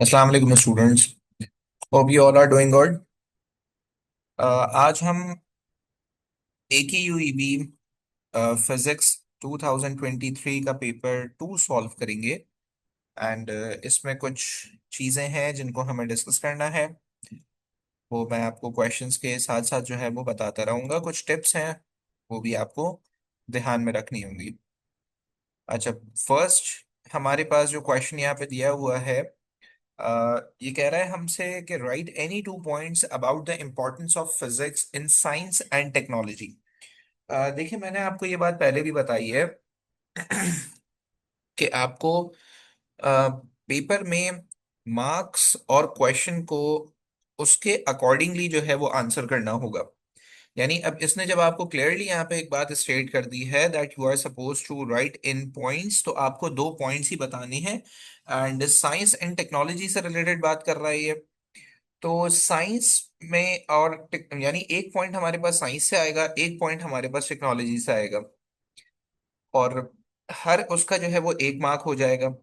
अस्सलाम वालेकुम students. Hope you all are doing good. आज हम AQUEB फिजिक्स 2023 का पेपर 2 सॉल्व करेंगे। एंड इसमें कुछ चीज़ें हैं जिनको हमें डिस्कस करना है। वो मैं आपको क्वेश्चंस के साथ साथ जो है वो बताता रहूँगा। कुछ टिप्स हैं वो भी आपको ध्यान में रखनी होंगी। अच्छा, फर्स्ट हमारे पास जो क्वेश्चन यहाँ पे दिया हुआ है, ये कह रहा है हमसे कि right any two points about the importance of physics in science and technology. देखिए, मैंने आपको ये बात पहले भी बताई है कि आपको पेपर में मार्क्स और क्वेश्चन को उसके अकॉर्डिंगली जो है वो आंसर करना होगा। यानी अब इसने जब आपको क्लियरली यहाँ पे एक बात स्टेट कर दी है that you are suppose to write in points, तो आपको दो पॉइंट्स ही बताने हैं। एंड साइंस एंड टेक्नोलॉजी से रिलेटेड बात कर रहा है ये। तो साइंस में और यानी एक पॉइंट हमारे पास साइंस से आएगा, एक पॉइंट हमारे पास टेक्नोलॉजी से आएगा। और हर उसका जो है वो एक मार्क हो जाएगा।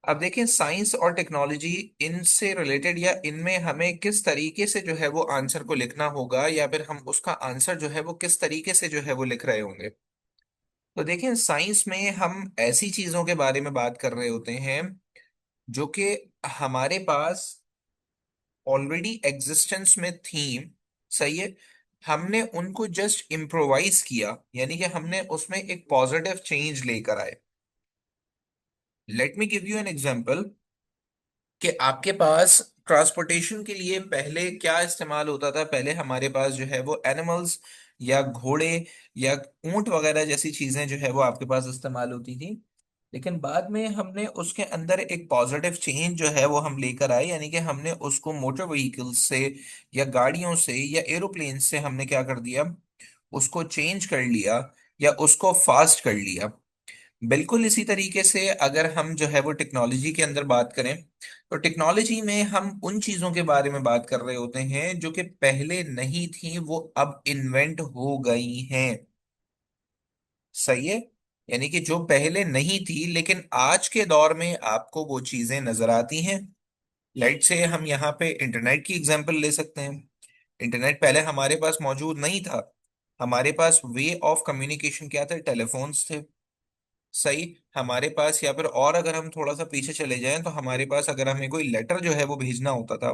अब देखें, साइंस और टेक्नोलॉजी इनसे रिलेटेड या इनमें हमें किस तरीके से जो है वो आंसर को लिखना होगा, या फिर हम उसका आंसर जो है वो किस तरीके से जो है वो लिख रहे होंगे। तो देखें, साइंस में हम ऐसी चीजों के बारे में बात कर रहे होते हैं जो कि हमारे पास ऑलरेडी एग्जिस्टेंस में थी। सही है। हमने उनको जस्ट इम्प्रोवाइज किया, यानी कि हमने उसमें एक पॉजिटिव चेंज लेकर आए। Let me give you an example कि आपके पास ट्रांसपोर्टेशन के लिए पहले क्या इस्तेमाल होता था। पहले हमारे पास जो है वो एनिमल्स या घोड़े या ऊंट वगैरह जैसी चीजें जो है वो आपके पास इस्तेमाल होती थी। लेकिन बाद में हमने उसके अंदर एक पॉजिटिव चेंज जो है वो हम लेकर आए, यानी कि हमने उसको मोटर व्हीकल्स से या गाड़ियों से या एरोप्लेन से हमने क्या कर दिया, उसको चेंज कर लिया या उसको फास्ट कर लिया। बिल्कुल इसी तरीके से अगर हम जो है वो टेक्नोलॉजी के अंदर बात करें, तो टेक्नोलॉजी में हम उन चीजों के बारे में बात कर रहे होते हैं जो कि पहले नहीं थी, वो अब इन्वेंट हो गई हैं। सही है। यानी कि जो पहले नहीं थी लेकिन आज के दौर में आपको वो चीजें नजर आती हैं। लाइट से हम यहाँ पे इंटरनेट की एग्जांपल ले सकते हैं। इंटरनेट पहले हमारे पास मौजूद नहीं था। हमारे पास वे ऑफ कम्युनिकेशन क्या थे? टेलीफोन्स थे। सही। हमारे पास, या फिर और अगर हम थोड़ा सा पीछे चले जाएं, तो हमारे पास अगर हमें कोई लेटर जो है वो भेजना होता था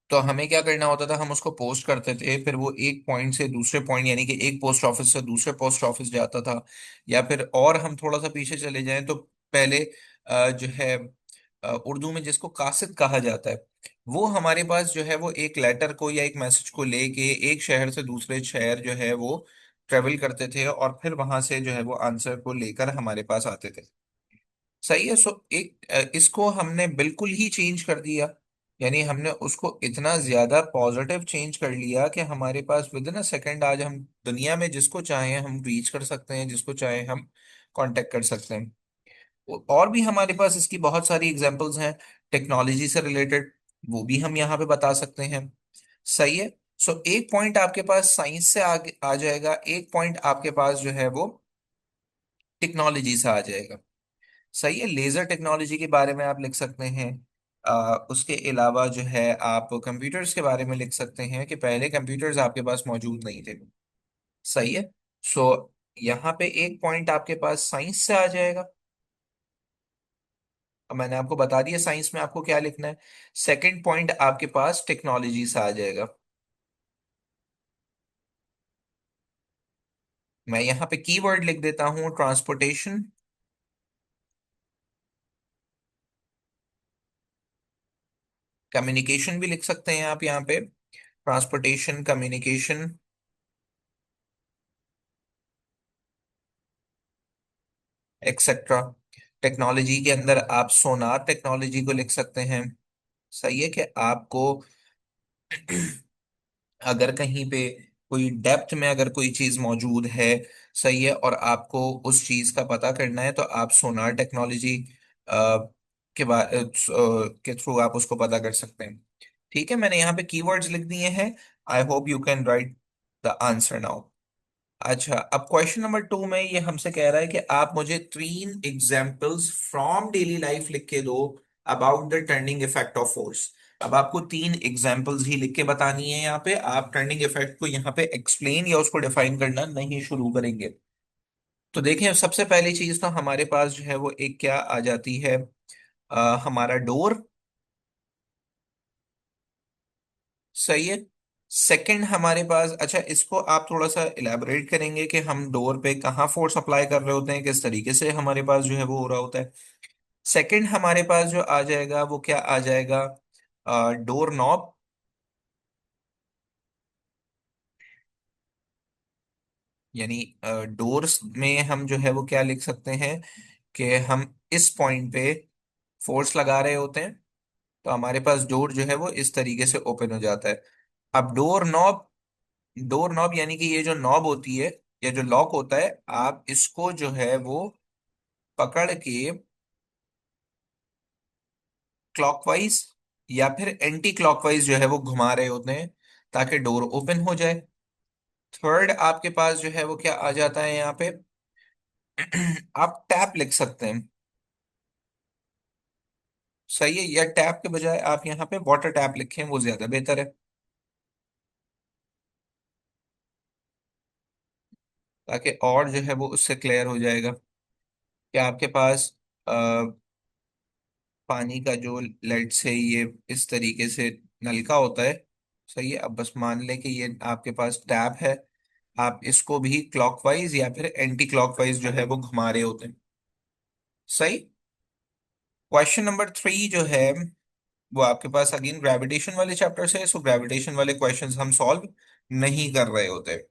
तो हमें क्या करना होता था, हम उसको पोस्ट करते थे, फिर वो एक पॉइंट से दूसरे पॉइंट, यानी कि एक पोस्ट ऑफिस से दूसरे पोस्ट ऑफिस जाता था। या फिर और हम थोड़ा सा पीछे चले जाएं तो पहले जो है उर्दू में जिसको कासिद कहा जाता है, वो हमारे पास जो है वो एक लेटर को या एक मैसेज को लेके एक शहर से दूसरे शहर जो है वो ट्रेवल करते थे, और फिर वहां से जो है वो आंसर को लेकर हमारे पास आते थे। सही है। सो एक इसको हमने बिल्कुल ही चेंज कर दिया। यानी हमने उसको इतना ज्यादा पॉजिटिव चेंज कर लिया कि हमारे पास विद इन अ सेकेंड आज हम दुनिया में जिसको चाहें हम रीच कर सकते हैं, जिसको चाहें हम कांटेक्ट कर सकते हैं। और भी हमारे पास इसकी बहुत सारी एग्जांपल्स हैं टेक्नोलॉजी से रिलेटेड, वो भी हम यहाँ पे बता सकते हैं। सही है। सो एक पॉइंट आपके पास साइंस से आगे आ जाएगा, एक पॉइंट आपके पास जो है वो टेक्नोलॉजी से आ जाएगा। सही है। लेजर टेक्नोलॉजी के बारे में आप लिख सकते हैं। उसके अलावा जो है आप कंप्यूटर्स के बारे में लिख सकते हैं कि पहले कंप्यूटर्स आपके पास मौजूद नहीं थे। सही है। सो यहाँ पे एक पॉइंट आपके पास साइंस से आ जाएगा। अब मैंने आपको बता दिया साइंस में आपको क्या लिखना है। सेकंड पॉइंट आपके पास टेक्नोलॉजी से आ जाएगा। मैं यहाँ पे कीवर्ड लिख देता हूँ, ट्रांसपोर्टेशन। कम्युनिकेशन भी लिख सकते हैं आप यहाँ पे, ट्रांसपोर्टेशन, कम्युनिकेशन, एक्सेट्रा। टेक्नोलॉजी के अंदर आप सोनार टेक्नोलॉजी को लिख सकते हैं। सही है। कि आपको अगर कहीं पे कोई डेप्थ में अगर कोई चीज मौजूद है, सही है, और आपको उस चीज का पता करना है, तो आप सोनार टेक्नोलॉजी के थ्रू आप उसको पता कर सकते हैं। ठीक है, मैंने यहाँ पे कीवर्ड्स लिख दिए हैं। I hope you can write the answer now. अच्छा, अब क्वेश्चन नंबर 2 में ये हमसे कह रहा है कि आप मुझे 3 एग्जाम्पल्स फ्रॉम डेली लाइफ लिख के दो about the turning effect of force. अब आपको तीन एग्जाम्पल्स ही लिख के बतानी है यहाँ पे, आप टर्निंग इफेक्ट को यहाँ पे एक्सप्लेन या उसको डिफाइन करना नहीं शुरू करेंगे। तो देखें, सबसे पहली चीज तो हमारे पास जो है वो एक क्या आ जाती है, हमारा डोर। सही है। सेकंड हमारे पास, अच्छा इसको आप थोड़ा सा इलेबोरेट करेंगे कि हम डोर पे कहाँ फोर्स अप्लाई कर रहे होते हैं, किस तरीके से हमारे पास जो है वो हो रहा होता है। सेकंड हमारे पास जो आ जाएगा वो क्या आ जाएगा, डोर नॉब। यानी डोर्स में हम जो है वो क्या लिख सकते हैं कि हम इस पॉइंट पे फोर्स लगा रहे होते हैं, तो हमारे पास डोर जो है वो इस तरीके से ओपन हो जाता है। अब डोर नॉब, डोर नॉब यानी कि ये जो नॉब होती है या जो लॉक होता है, आप इसको जो है वो पकड़ के क्लॉकवाइज या फिर एंटी क्लॉकवाइज जो है वो घुमा रहे होते हैं ताकि डोर ओपन हो जाए। थर्ड आपके पास जो है वो क्या आ जाता है यहाँ पे, आप टैप लिख सकते हैं। सही है, या टैप के बजाय आप यहाँ पे वाटर टैप लिखें, वो ज्यादा बेहतर है, ताकि और जो है वो उससे क्लियर हो जाएगा कि आपके पास पानी का जो लेट से ये इस तरीके से नलका होता है। सही है, अब बस मान लें कि ये आपके पास टैप है, आप इसको भी क्लॉकवाइज या फिर एंटी क्लॉकवाइज जो है वो घुमा रहे होते हैं। सही। क्वेश्चन नंबर 3 जो है वो आपके पास अगेन ग्रेविटेशन वाले चैप्टर से है, सो ग्रेविटेशन वाले क्वेश्चंस हम सॉल्व नहीं कर रहे होते।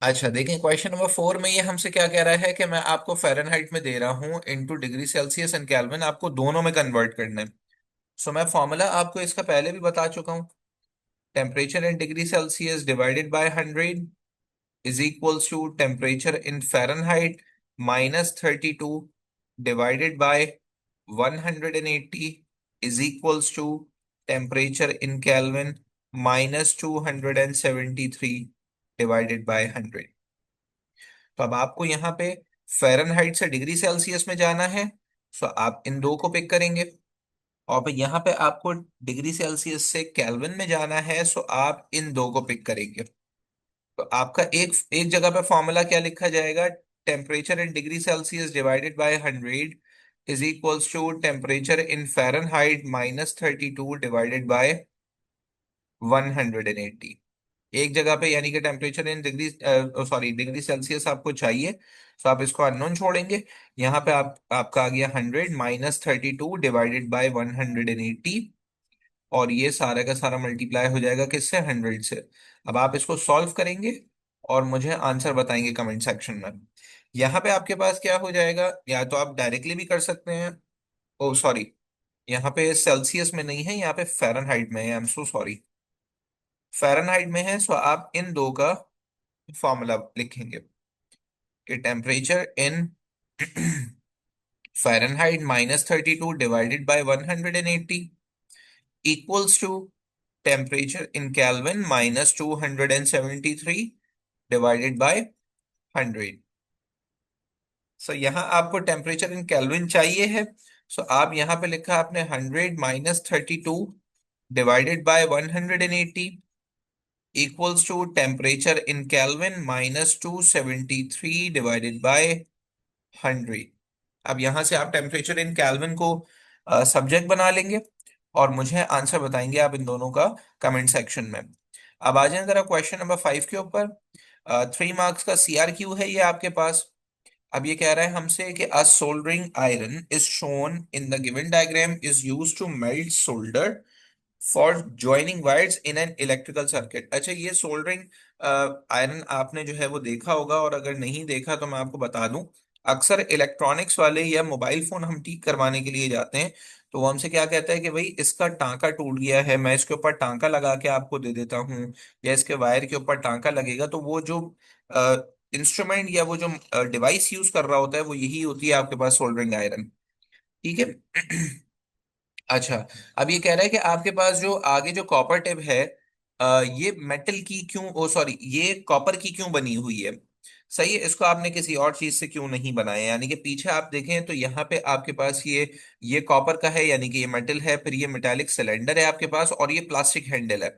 अच्छा देखें, क्वेश्चन नंबर 4 में ये हमसे क्या कह रहा है कि मैं आपको फ़ारेनहाइट में दे रहा हूँ into degree Celsius and kelvin, आपको दोनों में कन्वर्ट करना है। सो मैं फॉर्मूला आपको इसका पहले भी बता चुका हूँ, temperature in degree Celsius divided by 100 is equals to temperature in Fahrenheit -32 divided by 180 is equals to temperature in Kelvin -273 divided by 100। तो अब आपको यहाँ पे फ़ारेनहाइट से डिग्री सेल्सियस में जाना है, सो आप इन दो को पिक करेंगे। और फिर यहाँ पे आपको डिग्री सेल्सियस से केल्विन में जाना है, सो आप इन दो को पिक करेंगे। तो आपका एक एक जगह पे फॉर्मूला क्या लिखा जाएगा, temperature in degree Celsius divided by 100 is equals to temperature in Fahrenheit -32 divided by 180। एक जगह पे यानी कि temperature in degree, sorry degree Celsius आपको चाहिए, तो आप इसको अननोन छोड़ेंगे। यहाँ पे आप आपका आ गया 100 -32 डिवाइडेड बाय 180, और ये सारा का सारा मल्टीप्लाई हो जाएगा किससे, 100 से। अब आप इसको सॉल्व करेंगे और मुझे आंसर बताएंगे कमेंट सेक्शन में। यहाँ पे आपके पास क्या हो जाएगा, या तो आप डायरेक्टली भी कर सकते हैं। ओ सॉरी, यहाँ पे सेल्सियस में नहीं है, यहाँ पे फ़ारेनहाइट में है, I am so sorry. Fahrenheit में है, सो आप इन दो का फॉर्मूला लिखेंगे कि temperature in Fahrenheit -32 divided by 180 equals to temperature in Kelvin -273 divided by 100। So यहाँ आपको टेम्परेचर इन केल्विन चाहिए है, सो आप यहाँ पे लिखा आपने 100 -32 divided by 180 equals to temperature in Kelvin -273 divided by 100। अब यहां से आप टेम्परेचर इन केल्विन को सब्जेक्ट बना लेंगे और मुझे आंसर बताएंगे आप इन दोनों का कमेंट सेक्शन में। अब आ जाए जरा क्वेश्चन नंबर 5 के ऊपर। 3 मार्क्स का CRQ है ये आपके पास। अब ये कह रहा है हमसे कि a soldering iron is shown in the given diagram is used to melt solder for joining wires in an electrical circuit. अच्छा, ये सोल्डरिंग आयरन आपने जो है वो देखा होगा, और अगर नहीं देखा तो मैं आपको बता दूं, अक्सर इलेक्ट्रॉनिक्स वाले या मोबाइल फोन हम ठीक करवाने के लिए जाते हैं, तो वो हमसे क्या कहता है कि भाई इसका टांका टूट गया है, मैं इसके ऊपर टांका लगा के आपको दे देता हूँ, या इसके वायर के ऊपर टांका लगेगा। तो वो जो इंस्ट्रूमेंट या वो जो डिवाइस यूज कर रहा होता है वो यही होती है आपके पास सोल्डरिंग आयरन। ठीक है। अच्छा, अब ये कह रहा है कि आपके पास जो आगे जो कॉपर टिप है, ये मेटल की क्यों, ओ सॉरी, ये कॉपर की क्यों बनी हुई है। सही है, इसको आपने किसी और चीज से क्यों नहीं बनाया? यानी कि पीछे आप देखें तो यहाँ पे आपके पास ये कॉपर का है, यानी कि ये मेटल है, फिर ये मेटालिक सिलेंडर है आपके पास, और ये प्लास्टिक हैंडल है।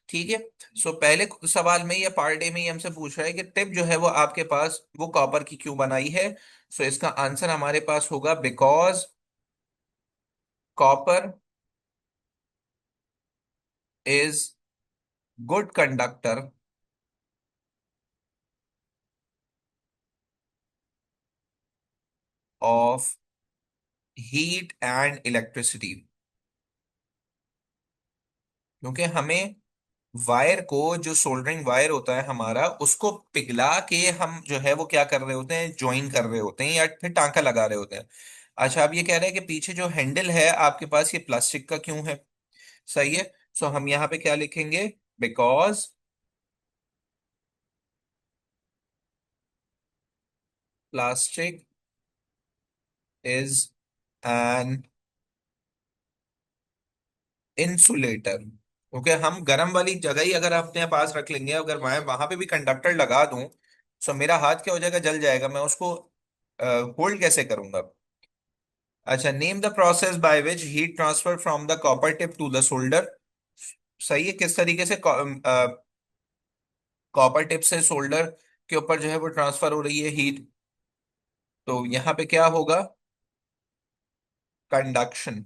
ठीक है। सो पहले सवाल में या पार्ट ए में ही हमसे पूछ रहा है कि टिप जो है वो आपके पास वो कॉपर की क्यों बनाई है। सो इसका आंसर हमारे पास होगा because copper is good conductor of heat and electricity. क्योंकि हमें वायर को, जो सोल्डरिंग वायर होता है हमारा, उसको पिघला के हम जो है वो क्या कर रहे होते हैं, ज्वाइन कर रहे होते हैं या फिर टांका लगा रहे होते हैं। अच्छा, आप ये कह रहे हैं कि पीछे जो हैंडल है आपके पास ये प्लास्टिक का क्यों है? सही है। सो हम यहाँ पे क्या लिखेंगे? Because plastic is an insulator. क्योंकि हम गर्म वाली जगह ही अगर अपने पास रख लेंगे, अगर मैं वहां पे भी कंडक्टर लगा दूं, तो मेरा हाथ क्या हो जाएगा, जल जाएगा, मैं उसको होल्ड कैसे करूंगा? अच्छा, name the process by which heat transfer from the copper tip to the solder. सही है, किस तरीके से कॉपर टिप से सोल्डर के ऊपर जो है वो ट्रांसफर हो रही है हीट? तो यहाँ पे क्या होगा? कंडक्शन।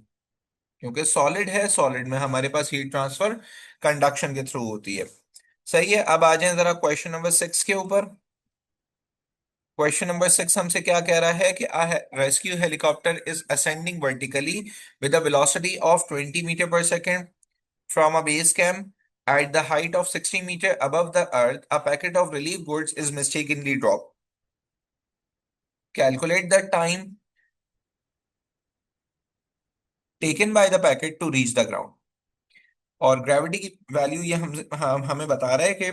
क्योंकि सॉलिड है, सॉलिड में हमारे पास हीट ट्रांसफर कंडक्शन के थ्रू होती है। सही है। अब आ जाएं जरा क्वेश्चन नंबर 6 के ऊपर। क्वेश्चन नंबर 6 हमसे क्या कह रहा है कि a rescue helicopter is ascending vertically with a velocity of 20 metre per second from a base camp at the height of 60 meter above the earth. A packet of relief goods is mistakenly dropped. Calculate the time taken by the packet to reach the ground. और gravity की value ये हमें बता रहा है कि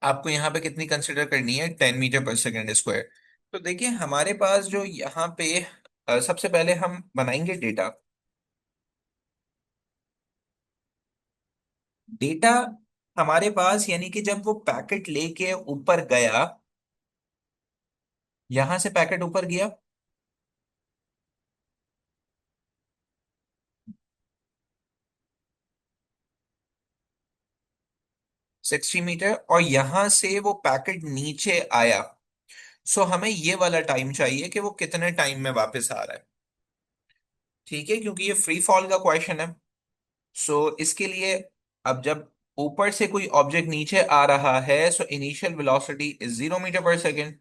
आपको यहाँ पे कितनी कंसिडर करनी है, 10 मीटर पर सेकेंड स्क्वायर। तो देखिए हमारे पास जो यहाँ पे सबसे पहले हम बनाएंगे डेटा। डेटा हमारे पास, यानी कि जब वो पैकेट लेके ऊपर गया, यहां से पैकेट ऊपर गया 60 मीटर, और यहां से वो पैकेट नीचे आया। सो हमें ये वाला टाइम चाहिए कि वो कितने टाइम में वापस आ रहा है। ठीक है, क्योंकि ये फ्री फॉल का क्वेश्चन है। सो इसके लिए, अब जब ऊपर से कोई ऑब्जेक्ट नीचे आ रहा है, so initial velocity is 0 metre per second.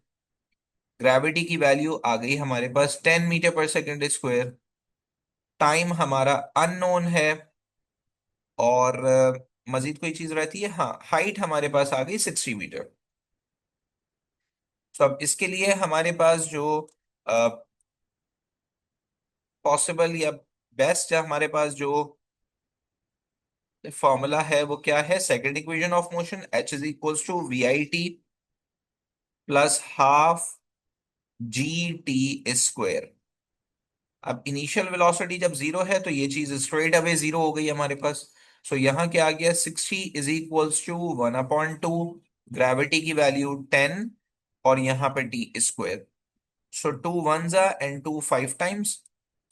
Gravity की वैल्यू आ गई हमारे पास 10 metre per second square. Time हमारा अननोन है। और मजीद कोई चीज रहती है? हाँ, हाइट हमारे पास आ गई 60 मीटर। तो अब इसके लिए हमारे पास जो पॉसिबल या बेस्ट हमारे पास जो फॉर्मूला है वो क्या है? Second equation of motion, H is equals to VIT plus half GT square. अब इनिशियल वेलोसिटी जब जीरो है तो ये चीज स्ट्रेट अवे जीरो हो गई हमारे पास। सो यहाँ क्या आ गया? 60 इज इक्वल्स टू 1/2, ग्रेविटी की वैल्यू 10, और यहाँ पे T square. So two one जा एंड टू 5 टाइम्स।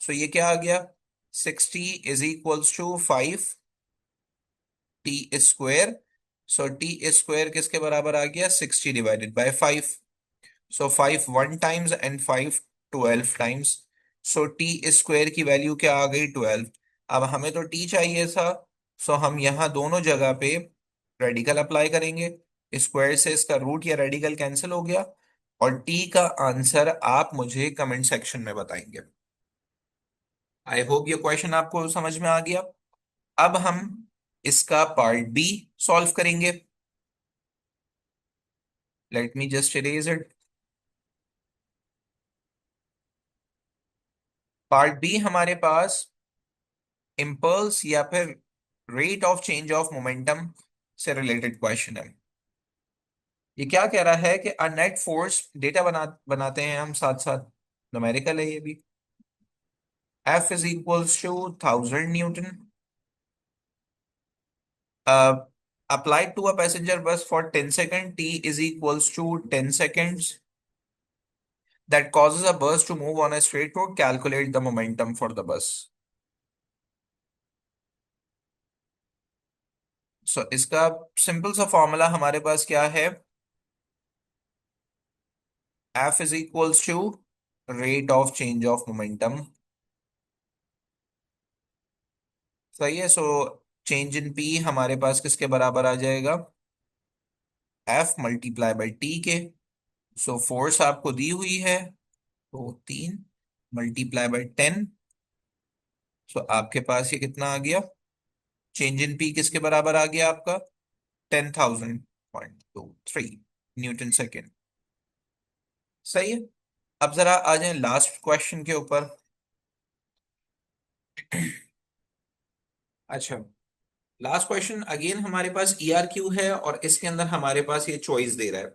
सो ये क्या आ गया? 60 is equals to 5 T square. So T square किसके बराबर आ गया? 60 divided by 5। So 5 1 times and 5 12 times. So T square की वैल्यू क्या आ गई? 12। अब हमें तो T चाहिए था। सो हम यहाँ दोनों जगह पे रेडिकल अप्लाई करेंगे। स्क्वायर से इसका रूट या रेडिकल कैंसिल हो गया। और T का आंसर आप मुझे कमेंट सेक्शन में बताएंगे। आई होप ये क्वेश्चन आपको समझ में आ गया। अब हम इसका पार्ट बी सॉल्व करेंगे। Let me just erase it. Part B हमारे पास इम्पल्स या फिर rate of change of momentum से रिलेटेड क्वेश्चन है। ये क्या कह रहा है कि अ नेट फोर्स, डेटा बनाते हैं हम साथ साथ, न्यूमेरिकल है ये भी। F is equals to 1000 newton. applied to a passenger bus for 10 seconds, t is equals to 10 seconds, that causes a bus to move on a straight road, calculate the momentum for the bus. So इसका simple सा formula हमारे पास क्या है? F is equals to rate of change of momentum. सही है। So change in P हमारे पास किसके बराबर आ जाएगा? F मल्टीप्लाई बाई टी के। सो फोर्स आपको दी हुई है तो 3 × 10। सो आपके पास ये कितना आ गया? चेंज इन पी किसके बराबर आ गया आपका? 10,000.23 न्यूटन सेकेंड। सही है। अब जरा आ जाए लास्ट क्वेश्चन के ऊपर। अच्छा, लास्ट क्वेश्चन अगेन हमारे पास ERQ है और इसके अंदर हमारे पास ये चॉइस दे रहा है।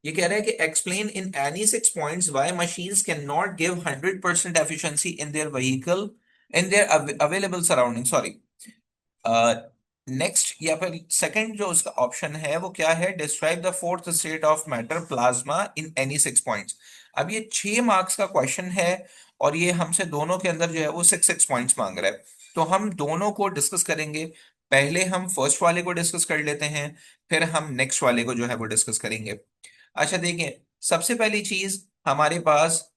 ये कह रहा है कि explain in any 6 points why machines can not give 100% efficiency in their vehicle in their available surrounding. Sorry, next या फिर सेकंड जो उसका ऑप्शन है वो क्या है? Describe the fourth state of matter plasma in any 6 points. अब ये 6 मार्क्स का क्वेश्चन है और ये हमसे दोनों के अंदर जो है वो 6 6 पॉइंट्स मांग रहा है। तो हम दोनों को डिस्कस करेंगे। पहले हम फर्स्ट वाले को डिस्कस कर लेते हैं, फिर हम नेक्स्ट वाले को जो है वो डिस्कस करेंगे। अच्छा देखिए, सबसे पहली चीज हमारे पास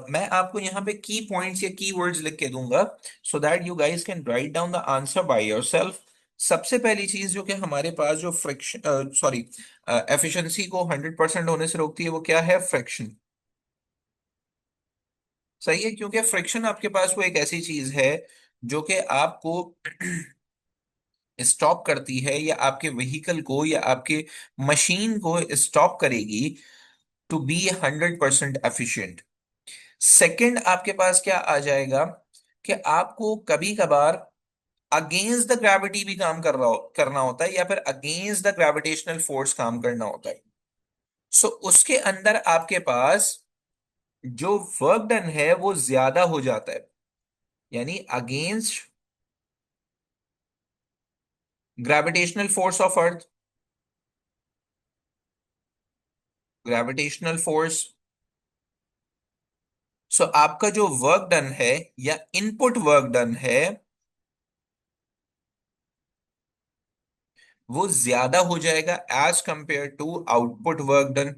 मैं आपको यहाँ पे की पॉइंट्स या की वर्ड्स लिख के दूंगा so that you guys can write down the answer by yourself. सबसे पहली चीज जो कि हमारे पास जो फ्रिक्शन सॉरी एफिशिएंसी को 100% होने से रोकती है वो क्या है? फ्रिक्शन। सही है, क्योंकि फ्रिक्शन आपके पास वो एक ऐसी चीज है जो कि आपको स्टॉप करती है या आपके व्हीकल को या आपके मशीन को स्टॉप करेगी टू बी 100% एफिशिएंट। सेकंड आपके पास क्या आ जाएगा कि आपको कभी कभार अगेंस्ट द ग्रेविटी भी काम करना होता है या फिर अगेंस्ट द ग्रेविटेशनल फोर्स काम करना होता है। सो उसके अंदर आपके पास जो वर्क डन है वो ज्यादा हो जाता है, यानी against gravitational force of earth, gravitational force. So आपका जो वर्क डन है या इनपुट वर्क डन है वो ज्यादा हो जाएगा as compared to output work done.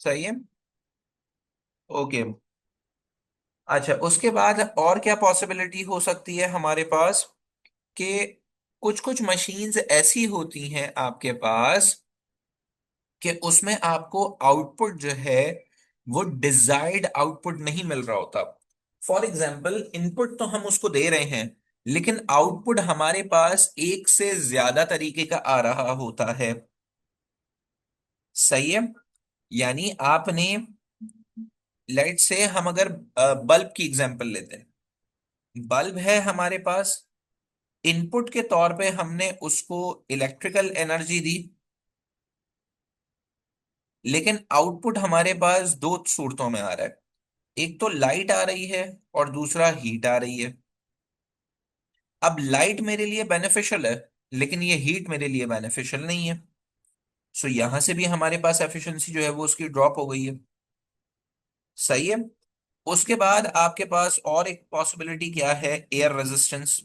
सही है। ओके। अच्छा, उसके बाद और क्या पॉसिबिलिटी हो सकती है हमारे पास कि कुछ कुछ मशीन्स ऐसी होती हैं आपके पास कि उसमें आपको आउटपुट जो है वो डिजायर्ड आउटपुट नहीं मिल रहा होता। फॉर एग्जाम्पल, इनपुट तो हम उसको दे रहे हैं लेकिन आउटपुट हमारे पास एक से ज्यादा तरीके का आ रहा होता है। सही है। यानी आपने, लेट से हम अगर बल्ब की एग्जांपल लेते हैं। बल्ब है हमारे पास, इनपुट के तौर पे हमने उसको इलेक्ट्रिकल एनर्जी दी, लेकिन आउटपुट हमारे पास दो सूरतों में आ रहा है। एक तो लाइट आ रही है और दूसरा हीट आ रही है। अब लाइट मेरे लिए बेनिफिशियल है लेकिन ये हीट मेरे लिए बेनिफिशियल नहीं है। सो यहां से भी हमारे पास एफिशिएंसी जो है वो उसकी ड्रॉप हो गई है। सही है। उसके बाद आपके पास और एक पॉसिबिलिटी क्या है? Air resistance.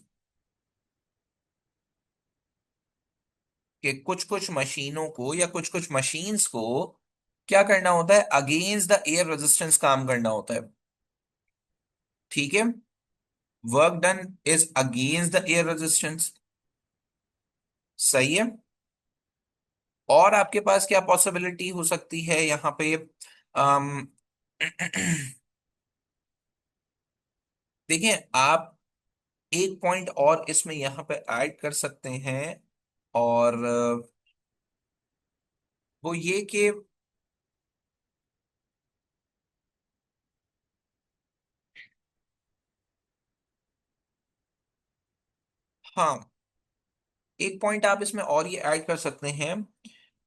कि कुछ कुछ मशीनों को या कुछ कुछ मशीन्स को क्या करना होता है? अगेंस्ट द एयर रेजिस्टेंस काम करना होता है। ठीक है। Work done is against the air resistance. सही है। और आपके पास क्या पॉसिबिलिटी हो सकती है यहाँ पे? अम, देखिए, आप एक पॉइंट और इसमें यहाँ पे ऐड कर सकते हैं और वो ये कि हाँ, एक पॉइंट आप इसमें और ये ऐड कर सकते हैं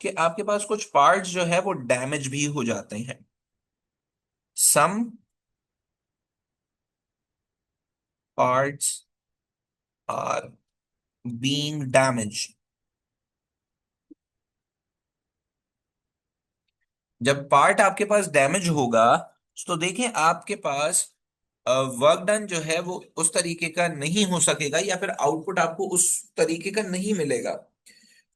कि आपके पास कुछ पार्ट्स जो है वो डैमेज भी हो जाते हैं। Some parts are being damage. जब पार्ट आपके पास डैमेज होगा तो देखें आपके पास वर्क डन जो है वो उस तरीके का नहीं हो सकेगा, या फिर आउटपुट आपको उस तरीके का नहीं मिलेगा।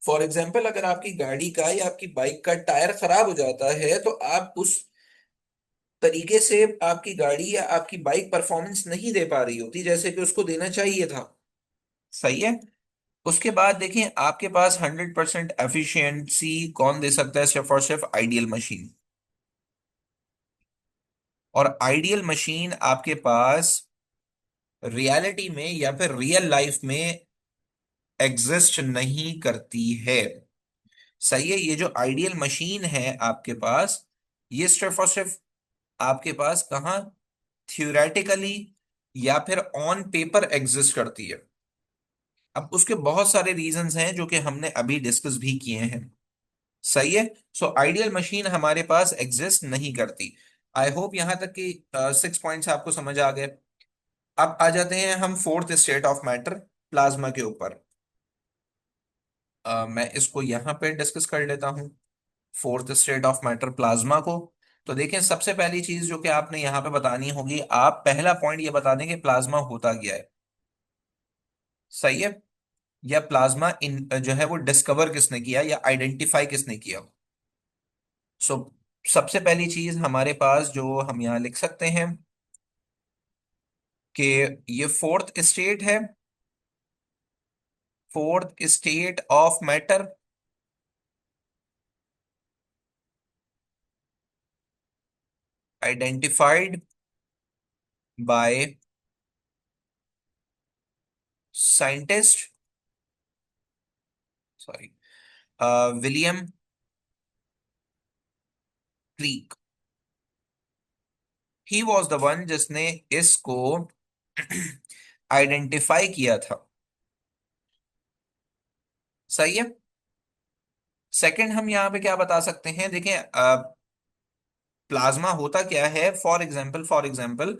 फॉर एग्जाम्पल, अगर आपकी गाड़ी का या आपकी बाइक का टायर खराब हो जाता है तो आप उस तरीके से आपकी गाड़ी या आपकी बाइक परफॉर्मेंस नहीं दे पा रही होती जैसे कि उसको देना चाहिए था। सही है। उसके बाद देखें आपके पास 100% एफिशिएंसी कौन दे सकता है? सिर्फ और सिर्फ आइडियल मशीन। और आइडियल मशीन आपके पास रियलिटी में या फिर रियल लाइफ में एग्जिस्ट नहीं करती है। सही है। ये जो आइडियल मशीन है आपके पास, ये सिर्फ और सिर्फ आपके पास कहाँ थियोरेटिकली या फिर ऑन पेपर एग्जिस्ट करती है। अब उसके बहुत सारे रीजंस हैं जो कि हमने अभी डिस्कस भी किए हैं। सही है। सो आइडियल मशीन हमारे पास एग्जिस्ट नहीं करती। आई होप यहां तक कि 6 पॉइंट्स आपको समझ आ गए। अब आ जाते हैं हम fourth state of matter, plasma के ऊपर। मैं इसको यहां पे डिस्कस कर लेता हूं, fourth state of matter plasma को। तो देखें सबसे पहली चीज जो कि आपने यहां पे बतानी होगी, आप पहला पॉइंट ये बता दें कि प्लाज्मा होता क्या है। सही है। या प्लाज्मा इन जो है वो डिस्कवर किसने किया या आइडेंटिफाई किसने किया। सो सबसे पहली चीज हमारे पास जो हम यहाँ लिख सकते हैं कि ये फोर्थ स्टेट है, fourth state of matter identified by scientist, sorry, William click. He was the one जिसने इसको आइडेंटिफाई किया था। सही है। सेकंड हम यहाँ पे क्या बता सकते हैं, देखें प्लाज्मा होता क्या है। फॉर एग्जाम्पल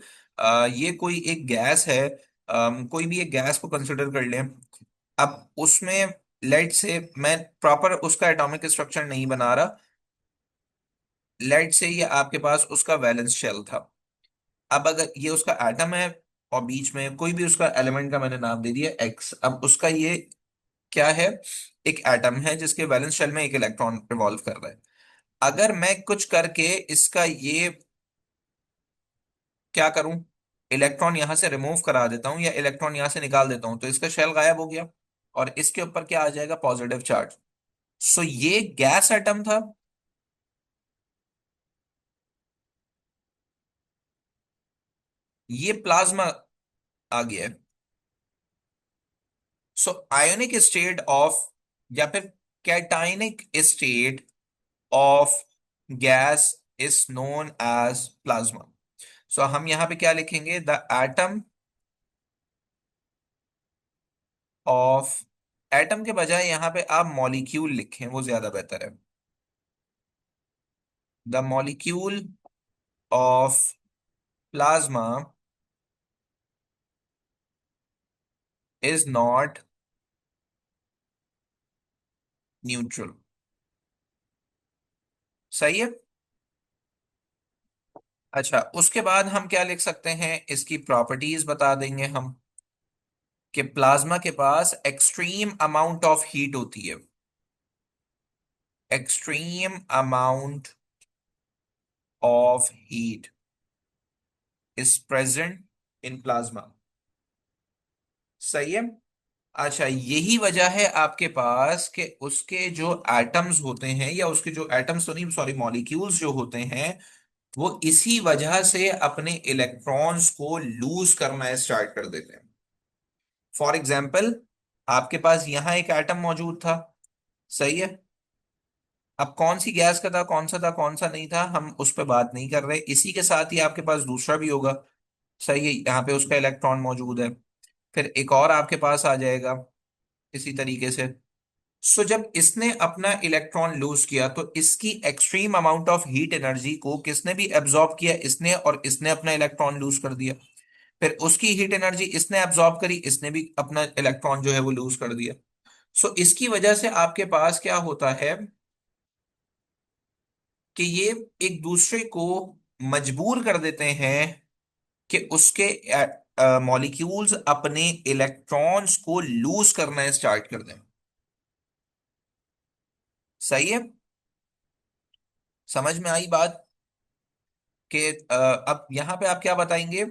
ये कोई एक गैस है। कोई भी एक गैस को कंसिडर कर लें। अब उसमें लेट से मैं प्रॉपर उसका एटॉमिक स्ट्रक्चर नहीं बना रहा, लेट से ये आपके पास उसका वैलेंस शेल था। अब अगर ये उसका एटम है और बीच में कोई भी उसका एलिमेंट का मैंने नाम दे दिया एक्स, अब उसका ये क्या है? एक एटम है जिसके वैलेंस शेल में एक इलेक्ट्रॉन रिवॉल्व कर रहा है। अगर मैं कुछ करके इसका ये क्या करूं, इलेक्ट्रॉन यहां से रिमूव करा देता हूं या इलेक्ट्रॉन यहां से निकाल देता हूं, तो इसका शेल गायब हो गया और इसके ऊपर क्या आ जाएगा? Positive charge. सो ये गैस एटम था। ये प्लाज्मा आ गया है। सो आयोनिक स्टेट ऑफ या फिर cationic state of gas is known as plasma. So हम यहां पे क्या लिखेंगे? द एटम ऑफ, एटम के बजाय यहां पे आप मॉलिक्यूल लिखें, वो ज्यादा बेहतर है। The molecule of plasma is not neutral. सही है। अच्छा, उसके बाद हम क्या लिख सकते हैं? इसकी प्रॉपर्टीज बता देंगे हम कि प्लाज्मा के पास एक्सट्रीम अमाउंट ऑफ हीट होती है। Extreme amount of heat is present in plasma. सही है। अच्छा, यही वजह है आपके पास कि उसके जो एटम्स होते हैं, या उसके जो एटम्स तो नहीं, सॉरी, मॉलिक्यूल्स जो होते हैं, वो इसी वजह से अपने इलेक्ट्रॉन्स को लूज करना स्टार्ट कर देते हैं। फॉर एग्जाम्पल, आपके पास यहां एक एटम मौजूद था। सही है। अब कौन सी गैस का था कौन सा नहीं था, हम उस पर बात नहीं कर रहे। इसी के साथ ही आपके पास दूसरा भी होगा। सही है, यहाँ पे उसका इलेक्ट्रॉन मौजूद है। फिर एक और आपके पास आ जाएगा इसी तरीके से। सो जब इसने अपना इलेक्ट्रॉन लूज किया तो इसकी extreme amount of heat energy को किसने भी एब्जॉर्ब किया? इसने, और इसने अपना इलेक्ट्रॉन लूज कर दिया। फिर उसकी हीट एनर्जी इसने एब्जॉर्ब करी, इसने भी अपना इलेक्ट्रॉन जो है वो लूज कर दिया। सो इसकी वजह से आपके पास क्या होता है कि ये एक दूसरे को मजबूर कर देते हैं कि उसके मॉलिक्यूल्स अपने इलेक्ट्रॉन्स को लूज करना स्टार्ट कर दें। सही है? समझ में आई बात? कि अब यहां पे आप क्या बताएंगे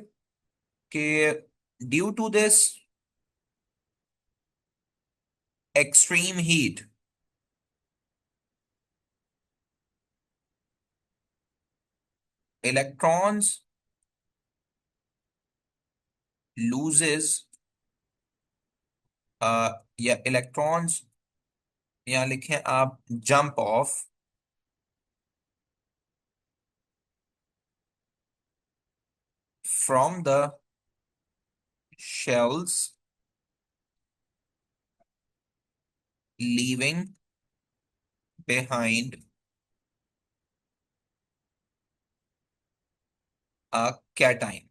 कि due to this extreme heat, electrons loses, या इलेक्ट्रॉन्स, या लिखें आप jump off from the shells leaving behind a cation.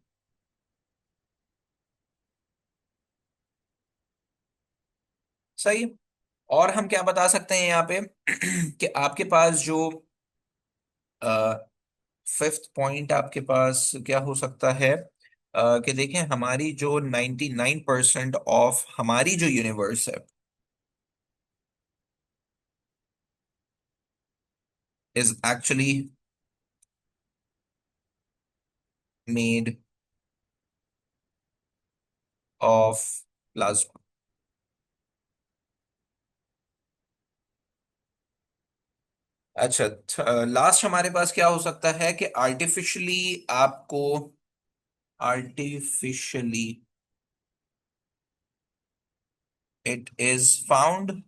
सही है। और हम क्या बता सकते हैं यहाँ पे कि आपके पास जो फिफ्थ पॉइंट आपके पास क्या हो सकता है, कि देखें हमारी जो 99% ऑफ हमारी जो यूनिवर्स है is actually made of plasma. अच्छा, लास्ट हमारे पास क्या हो सकता है कि आर्टिफिशियली आपको, artificially it is found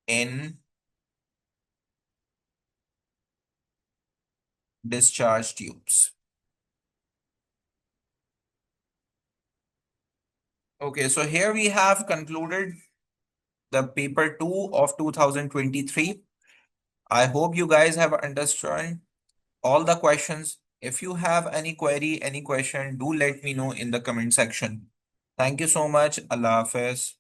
in discharge tubes. Okay, so here we have concluded the paper 2 of 2023. I hope you guys have understood all the questions. If you have any query, any question, do let me know in the comment section. Thank you so much. Allah Hafiz.